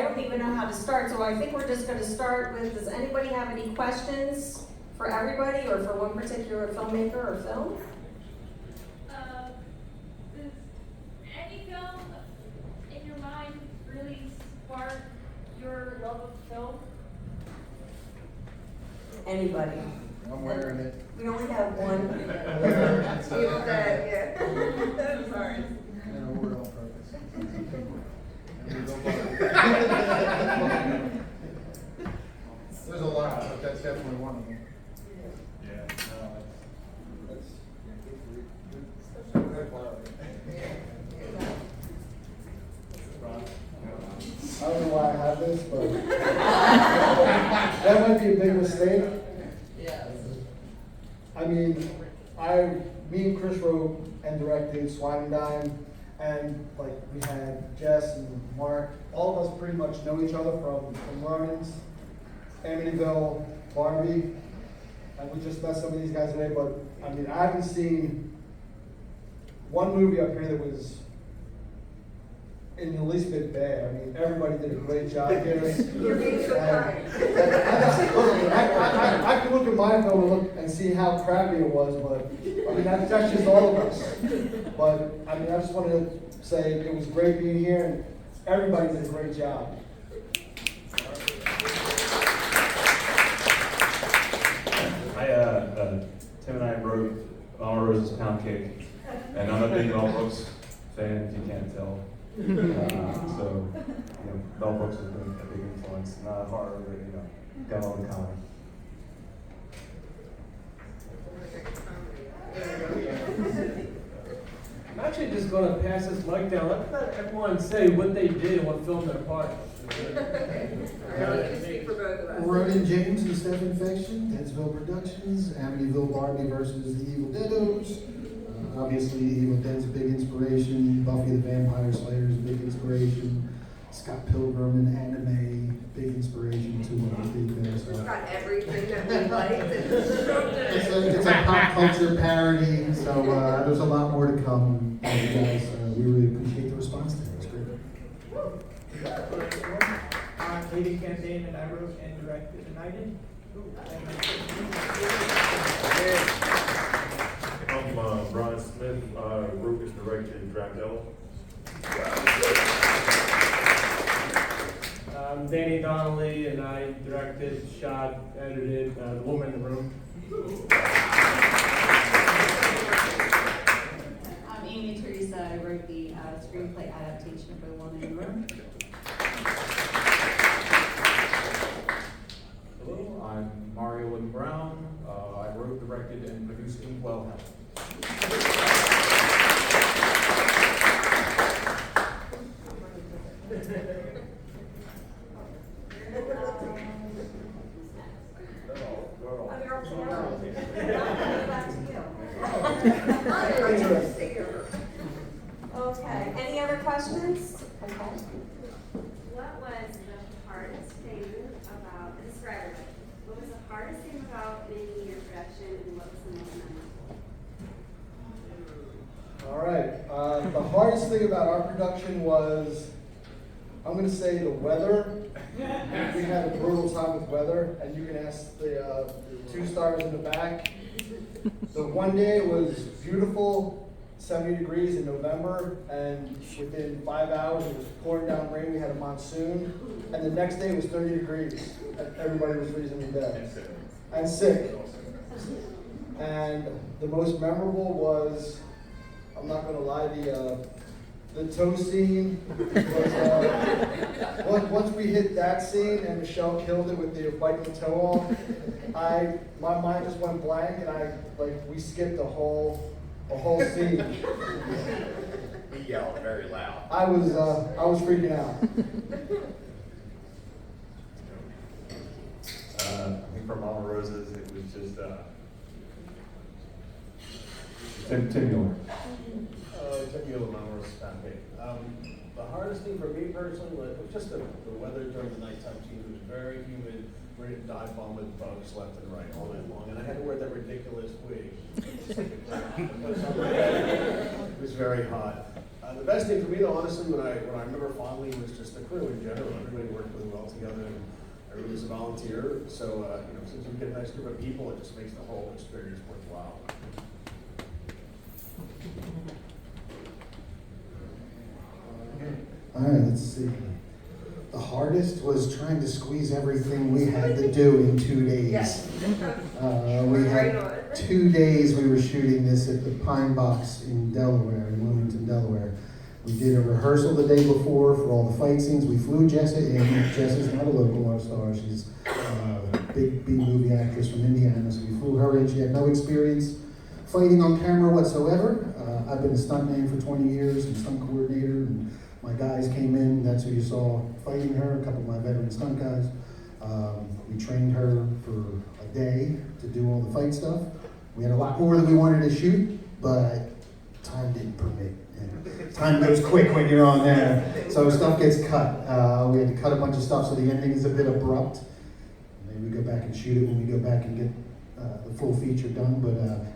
I don't even know how to start, so I think we're just gonna start with, does anybody have any questions for everybody or for one particular filmmaker or film? Does any film in your mind really spark your love of film? Anybody? I'm wearing it. We only have one. Even that, yeah. I'm sorry. And I wore it on purpose. There's a lot, but that's definitely one of them. Yeah, no, that's good quality. I don't know why I have this, but that might be a big mistake. I mean, me and Chris wrote and directed Swine and Dime, and like we had Jess and Mark. All of us pretty much know each other from Ronan's, Amityville, Barbie, and we just met some of these guys today. But I mean, I haven't seen one movie up here that was in the least bit bad. I mean, everybody did a great job here. You're being so kind. I can look at my film and look and see how crappy it was, but I mean that's just all of us. But I mean, I just wanted to say it was great being here, and everybody did a great job. Tim and I wrote Mama Rose's Pound Cake, and I'm a big Mel Brooks fan, if you can't tell. So, you know, Mel Brooks has been a big influence, not horror, but, you know, got all the comedy. I'm actually just going to pass this mic down. Let everyone say what they did and what film they're part of. Ronan James and Steph Infection, Deadsville Productions, Amityville Barbie versus the Evil Deados. Obviously, Evil Dead's a big inspiration. Buffy the Vampire Slayer is a big inspiration. Scott Pilgrim and anime, big inspiration to what we did there. It's got everything that we liked. It's a pop culture parody, so there's a lot more to come. You guys, we really appreciate the response there. It's great. Katie Campaign and I wrote and directed and I did. I'm Brian Smith, wrote and directed Dracula. I'm Danny Donnelly and I directed, shot, edited The Woman in the Room. I'm Amy Teresa. I wrote the screenplay adaptation for The Woman in the Room. Hello, I'm Mario Lynn Brown. I wrote, directed, and produced Inkwell House. Okay, any other questions? Okay. What was the hardest thing about, this is for everybody, what was the hardest thing about making your production and what was the most memorable? All right. The hardest thing about our production was, I'm going to say, the weather. We had a brutal time with weather, and you can ask the two stars in the back. The one day it was beautiful, 70 degrees in November, and within 5 hours it was pouring down rain. We had a monsoon, and the next day it was 30 degrees. And everybody was freezing to death. And sick. And the most memorable was, I'm not going to lie, the toe scene was, once we hit that scene and Michelle killed it with the biting the toe off, my mind just went blank, and we skipped the whole scene. He yelled very loud. I was freaking out. I think for Mama Rose's, it was just Tim Miller. Took me a little hours to stop it. The hardest thing for me personally was just the weather during the nighttime scene. It was very humid. We didn't dive bomb with bugs left and right all night long, and I had to wear that ridiculous wig. It was very hot. The The best thing for me though, honestly, when I remember fondly was just the crew in general. Everybody worked really well together and everybody was a volunteer. So, since you get a nice group of people, it just makes the whole experience worthwhile. All right, let's see. The hardest was trying to squeeze everything we had to do in 2 days. Yes. We had 2 days we were shooting this at the Pine Box in Delaware, in Wilmington, Delaware. We did a rehearsal the day before for all the fight scenes. We flew Jessa in. Jessa's not a local R-star. She's a big B-movie actress from Indiana, so we flew her in. She had no experience fighting on camera whatsoever. I've been a stuntman for 20 years and stunt coordinator, and my guys came in. That's who you saw fighting her, a couple of my veteran stunt guys. We trained her for a day to do all the fight stuff. We had a lot more than we wanted to shoot, but time didn't permit. And time goes quick when you're on there, so stuff gets cut. We had to cut a bunch of stuff, so the ending is a bit abrupt. Maybe we go back and shoot it when we go back and get the full feature done.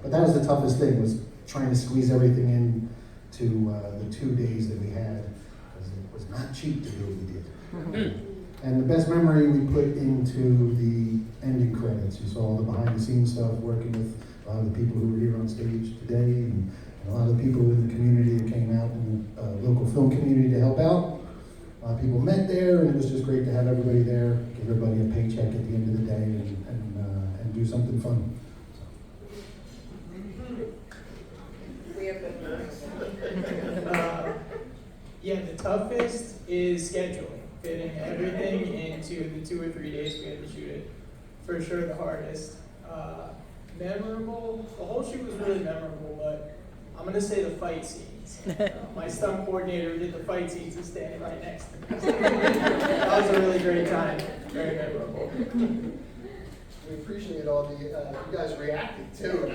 But that was the toughest thing, was trying to squeeze everything in to the 2 days that we had. It was not cheap to do what we did. And the best memory we put into the ending credits. You saw all the behind the scenes stuff, working with a lot of the people who were here on stage today, and a lot of the people in the community that came out, in the local film community, to help out. A lot of people met there, and it was just great to have everybody there, give everybody a paycheck at the end of the day, and do something fun. We have Yeah, the toughest is scheduling, fitting everything into the 2 or 3 days we had to shoot it. For sure the hardest. Memorable, the whole shoot was really memorable, but I'm gonna say the fight scenes. My stunt coordinator who did the fight scenes is standing right next to me. So that was a really great time, very memorable. We appreciate all the, you guys reacted too.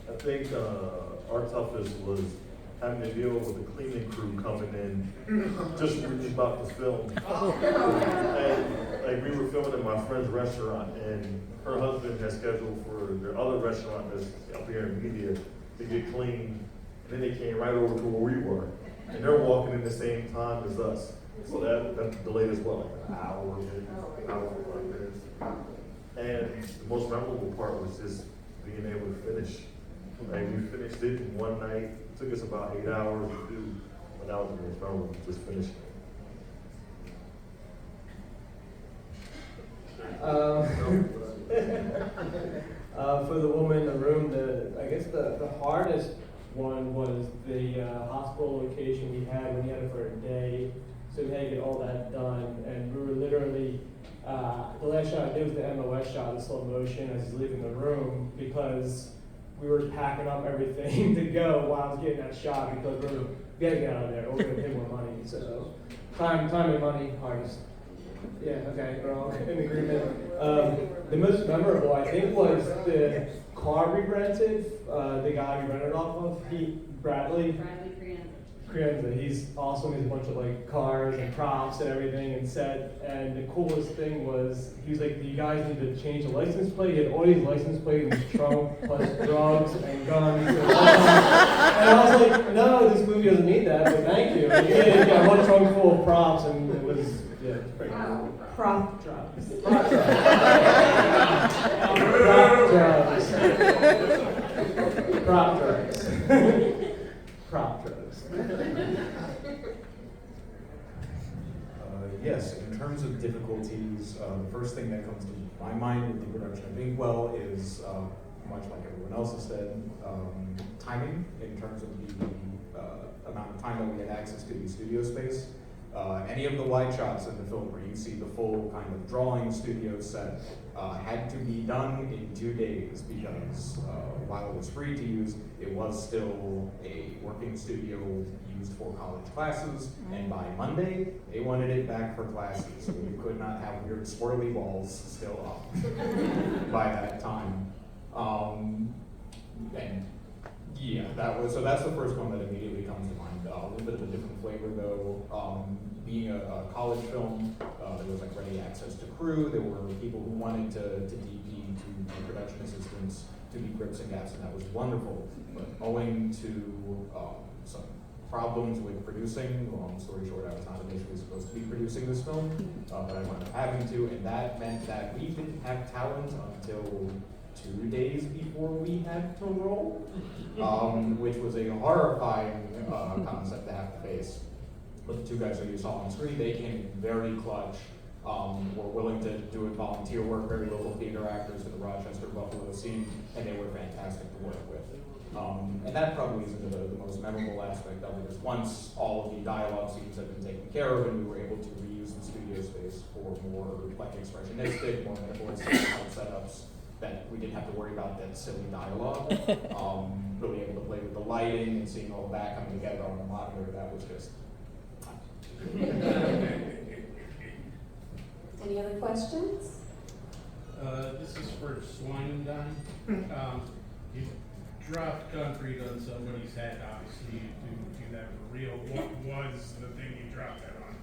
I think our toughest was having to deal with the cleaning crew coming in just when we about to film. And like we were filming in my friend's restaurant, and her husband had scheduled for their other restaurant that's up here in Media to get cleaned. And then they came right over to where we were, and they're walking in the same time as us. So that delayed as well, like an hour like this. And the most memorable part was just being able to finish. Like we finished it in one night. It took us about 8 hours to do, but that was the most memorable, just finishing. For the woman in the room, I guess the hardest one was the hospital location we had. We had it for a day, so we had to get all that done. And we were literally, the last shot I did was the MOS shot in slow motion as he's leaving the room, because we were packing up everything to go while I was getting that shot, because we had to get out of there. We're going to pay more money. So time and money, hardest. Yeah, okay, we're all in agreement. The most memorable, I think, was the car we rented. The guy we rented off of, Bradley Crianza. He's awesome. He has a bunch of like cars and props and everything and set. And the coolest thing was, he was like, "You guys need to change the license plate." He had all these license plates in his trunk, plus drugs and guns. And I was like, "No, this movie doesn't need that, but thank you." And he got one trunk full of props, and it was, yeah, it was pretty cool. Prop drugs. Prop drugs. Prop drugs. Prop drugs. Yes, in terms of difficulties, the first thing that comes to my mind with the production of Inkwell is, much like everyone else has said, timing in terms of the amount of time that we had access to the studio space. Any of the wide shots in the film where you see the full kind of drawing studio set had to be done in 2 days, because while it was free to use, it was still a working studio used for college classes, and by Monday, they wanted it back for classes, so you could not have weird swirly walls still up by that time. And yeah, that's the first one that immediately comes to mind. A little bit of a different flavor though. Being a college film, there was like ready access to crew. There were people who wanted to DP, to production assistants, to to be grips and gaps, and that was wonderful. But owing to some problems with producing, long story short, I was not initially supposed to be producing this film, but I wound up having to, and that meant that we didn't have talent until 2 days before we had to roll, which was a horrifying concept to have to face. But the two guys that you saw on screen, they came in very clutch, were willing to do volunteer work, very local theater actors in the Rochester, Buffalo scene, and they were fantastic to work with. And that probably isn't the most memorable aspect of it, is once all of the dialogue scenes had been taken care of and we were able to reuse the studio space for more like expressionistic, more metaphorical setups, that we didn't have to worry about that silly dialogue. Really able to play with the lighting and seeing all that coming together on the monitor, that was just... Any other questions? This is for Swine Dine. You dropped concrete on somebody's head, obviously you didn't do that for real. What was the thing you dropped that on?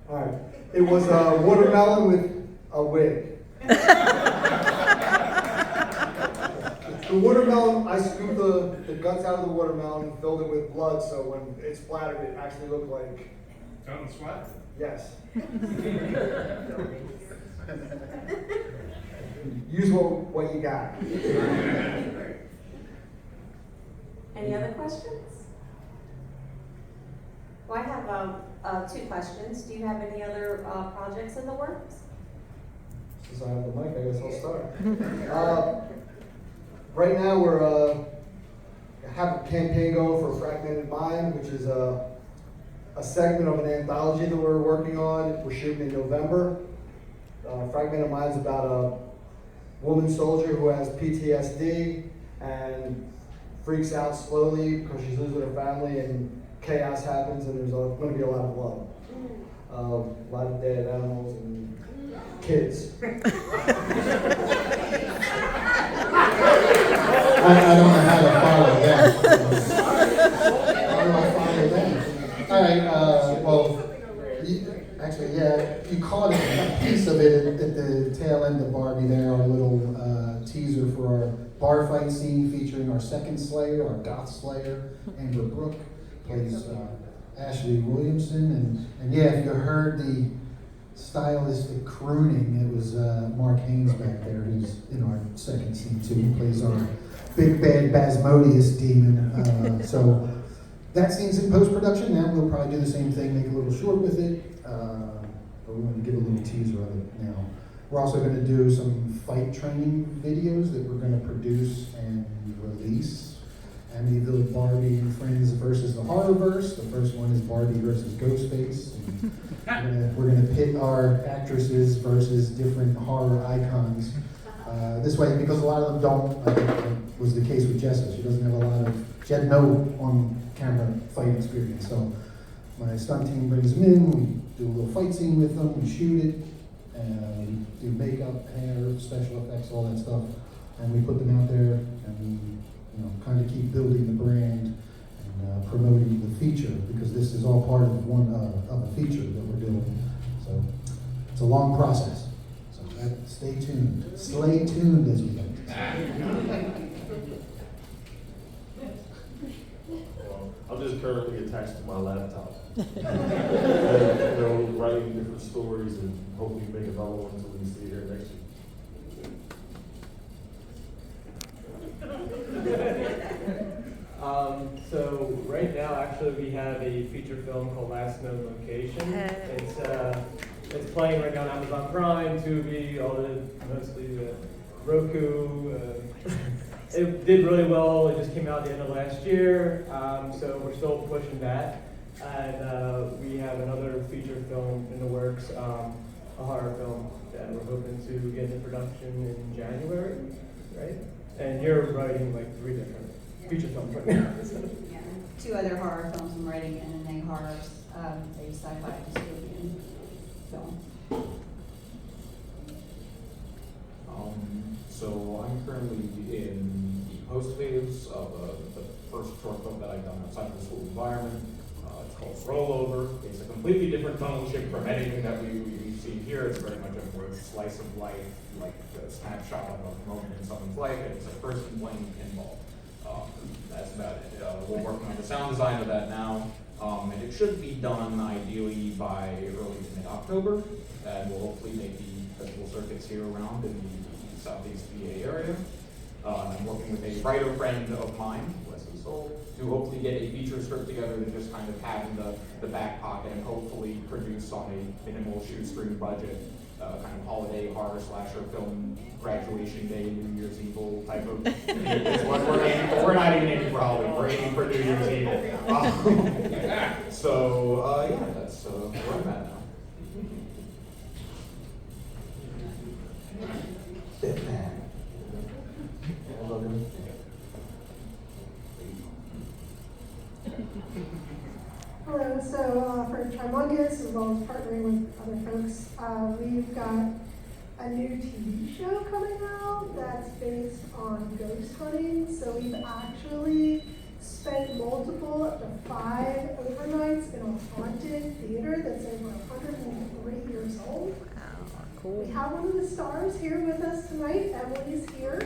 All right, it was a watermelon with a wig. The watermelon, I scooped the guts out of the watermelon and filled it with blood, so when it splattered, it actually looked like... Tongue splat? Yes. Use what you got. Any other questions? Well, I have 2 questions. Do you have any other projects in the works? Since I have the mic, I guess I'll start. Right now, we're have a campaign going for Fragmented Mind, which is a segment of an anthology that we're working on. We're shooting in November. Fragmented Mind is about a woman soldier who has PTSD and freaks out slowly because she's losing her family, and chaos happens, and there's going to be a lot of blood. A lot of dead animals and kids. I don't know how to follow that. How do I follow that? All right, well, you caught a piece of it at the tail end of Barbie there, our little teaser for our bar fight scene featuring our second Slayer, our goth Slayer, Amber Brooke, plays Ashley Williamson, and yeah, if you heard the stylistic crooning, it was Mark Haynes back there, who's in our second scene too. He plays our big bad Basmodius demon. So that scene's in post-production now. We'll probably do the same thing, make a little short with it, but we want to give a little teaser of it now. We're also going to do some fight training videos that we're going to produce and release. Amityville Barbie and Friends versus the Horrorverse. The first one is Barbie versus Ghostface. We're gonna pit our actresses versus different horror icons. This way, because a lot of them don't, like it was the case with Jessica. She doesn't have she had no on-camera fight experience. So my stunt team brings them in, we do a little fight scene with them, we shoot it, and we do makeup, hair, special effects, all that stuff. And we put them out there, and we kind of keep building the brand and promoting the feature, because this is all part of a feature that we're doing. So it's a long process. So stay tuned. Stay tuned, as we like to say. I'm just currently attached to my laptop. Writing different stories and hopefully make another one until we see here next year. So right now, actually, we have a feature film called Last Known Location. It's playing right now on Amazon Prime, Tubi, mostly Roku. It did really well. It just came out at the end of last year, so we're still pushing that. And we have another feature film in the works, a horror film that we're hoping to get into production in January, right? And you're writing like 3 different feature films right now. Yeah, 2 other horror films I'm writing, and then a horror, a sci-fi dystopian film. So I'm currently in the post phase of the first short film that I've done outside of the school environment. It's called Rollover. It's a completely different tonal shift from anything that we've seen here. It's very much a more slice of life, like a snapshot of a moment in someone's life, and it's a person playing pinball. That's about it. We're working on the sound design of that now, and it should be done ideally by early to mid-October, and we'll hopefully make the festival circuits here around in the Southeast VA area. I'm working with a writer friend of mine, Wesley Soul, to hopefully get a feature script together to just kind of have in the back pocket and hopefully produce on a minimal shoestring budget, kind of holiday horror slasher film, graduation day, New Year's Evil type of thing. It's what we're aiming for. We're not even aiming for Halloween, we're aiming for New Year's Evil. Yeah, that's where I'm at now. Batman. I love him. Hello, so for Trimungus, as well as partnering with other folks, we've got a new TV show coming out that's based on ghost hunting. So we've actually spent multiple, up to 5 overnights in a haunted theater that's over 103 years old. Cool. We have one of the stars here with us tonight. Emily's here.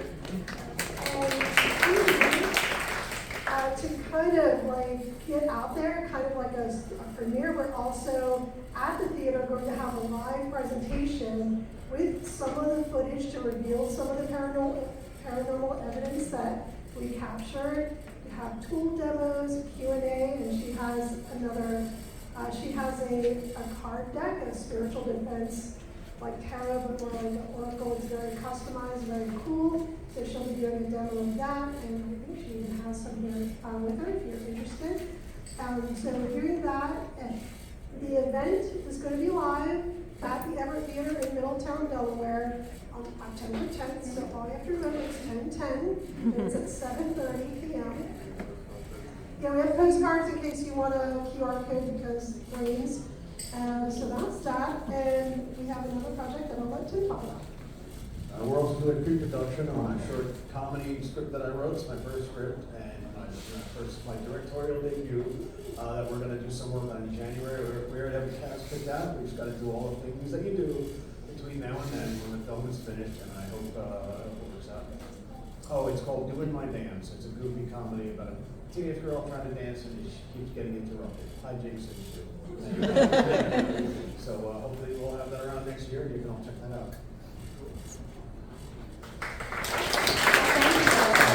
And to kind of like get out there, kind of like a premiere, we're also at the theater going to have a live presentation with some of the footage to reveal some of the paranormal evidence that we captured. We have tool demos, Q&A, and she has another, she has a card deck, a spiritual defense like tarot, but more like an oracle. It's very customized, very cool. So she'll be doing a demo of that, and I think she even has some here with her if you're interested. So we're doing that. And the event is going to be live at the Everett Theater in Middletown, Delaware on October 10th. So all you have to remember is 10:10, and it's at 7:30 p.m. Yeah, we have postcards in case you want a QR code because it rains. So that's that, and we have another project that I'll let Tim talk about. We're also doing pre-production on a short comedy script that I wrote. It's my first script and my directorial debut that we're going to do some work on in January. We already have the cast picked out. We just got to do all the things that you do between now and then when the film is finished, and I hope it works out. Oh, it's called Doing My Dance. It's a goofy comedy about a teenage girl trying to dance and she keeps getting interrupted. Hi, Jason, too. So hopefully we'll have that around next year and you can all check that out.